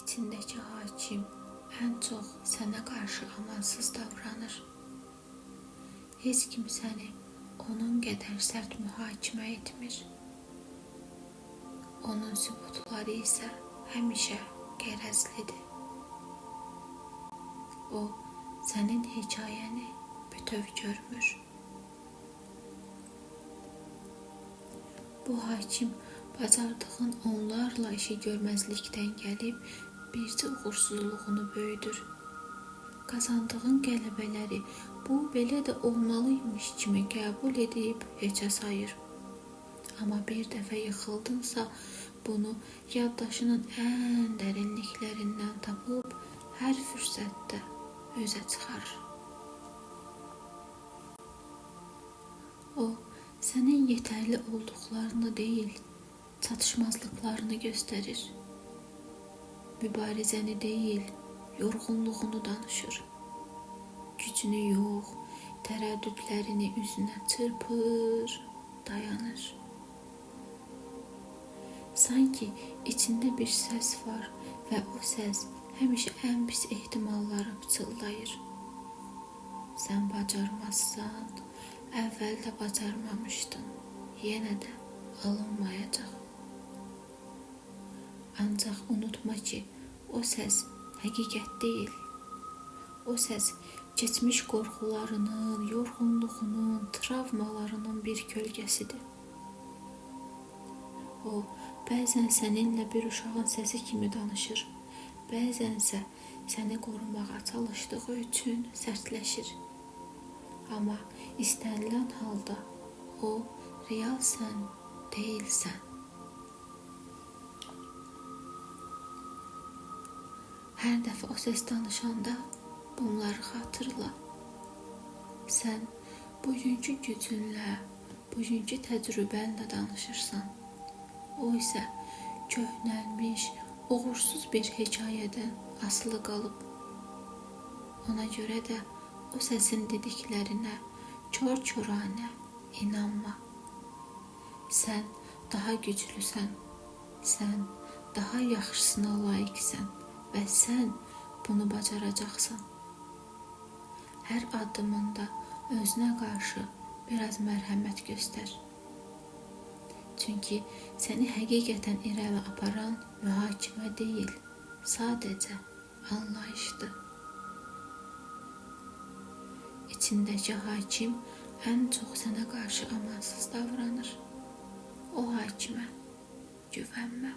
İçindeki hakim en çok sana karşı amansız davranır. Hiç kim seni onun kadar sert mühakime etmir. Onun sübutları ise həmişə qərəzlidir. O, sənin hekayəni bütöv görmür. Bu hakim bacardığın onlarla işi görməzlikdən gəlib bircə uğursuzluğunu böyüdür. Qazandığın qələbələri bu belə də olmalıymış kimi qəbul edib heçə sayır. Amma bir dəfə yıxıldınsa, bunu yaddaşının ən dərinliklərindən tapıb hər fürsətdə özə çıxarır. O, sənin yetərli olduqlarını deyil, çatışmazlıqlarını göstərir. Mübarizəni deyil, yorğunluğunu danışır. Gücünü yox, tərəddüdlərini üzünə çırpır, dayanır. Sanki içində bir səs var və o səs həmişə ən pis ehtimalları pıçıldayır. Sən bacarmazsan, əvvəldə bacarmamışdın, yenə də alınmayacaq. Ancaq unutma ki, o səs həqiqət deyil. O səs keçmiş qorxularının, yorğunluğunun, travmalarının bir kölgəsidir. O, bəzən səninlə bir uşağın səsi kimi danışır, bəzənsə səni qorumağa çalışdığı üçün sərtləşir. Amma istənilən halda o, real sən deyilsən. Hər dəfə o səs danışanda bunları xatırla. Sən bugünkü gücünlə, bugünkü təcrübənlə danışırsan. O isə köhnəlmiş, uğursuz bir hekayədən asılı qalıb. Ona görə də o səsin dediklərinə kör-körənə inanma. Sən daha güclüsən, sən daha yaxşısına layiqsən və sən bunu bacaracaqsan. Hər addımında özünə qarşı biraz mərhəmət göstər. Çünki səni həqiqətən irəli aparan mühakimə deyil, sadəcə anlayışdır. İçindəki hakim ən çox sənə qarşı amansız davranır. O hakimə güvənmə.